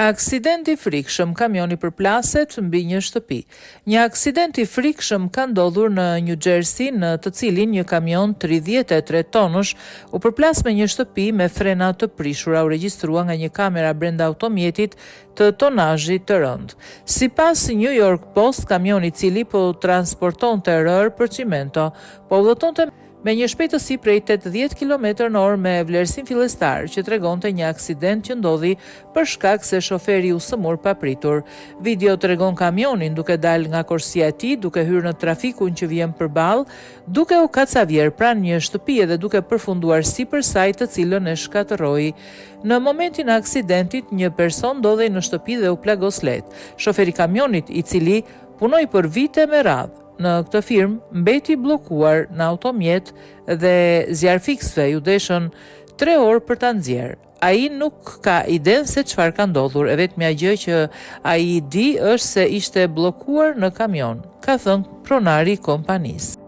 Aksident i frikshëm, kamioni përplaset mbi një shtëpi. Një aksident i frikshëm ka ndodhur në New Jersey, në të cilin një kamion 33 tonësh u përplas me një shtëpi me frena të prishura, u regjistrua nga një kamera brenda automjetit të tonazhit të rënd. Sipas New York Post, kamioni i cili po transportonte rër për çimento, po udhëtonte me një shpejtësi prej 80 km/h me vlerësim fillestar, që tregonte një aksident që ndodhi për shkak se shoferi u sëmur papritur. Video tregon kamionin duke dalë nga korsia e tij, duke hyrë në trafikun që vjen përballë, duke u kacavjer pranë një shtëpie dhe duke përfunduar sipër saj, të cilën e shkatërroi. Në momentin e aksidentit, një person ndodhej në shtëpi dhe u plagos lehtë. Shoferi i kamionit, i cili punoi për vite me radhë në këtë firmë, mbeti bllokuar në automjet dhe zjarfiksve ju deshën 3 orë për ta nxjerrë. Ai nuk ka iden se çfarë ka ndodhur, e vetmja gjë që ai di është se ishte bllokuar në kamion, ka thënë pronari i kompanisë.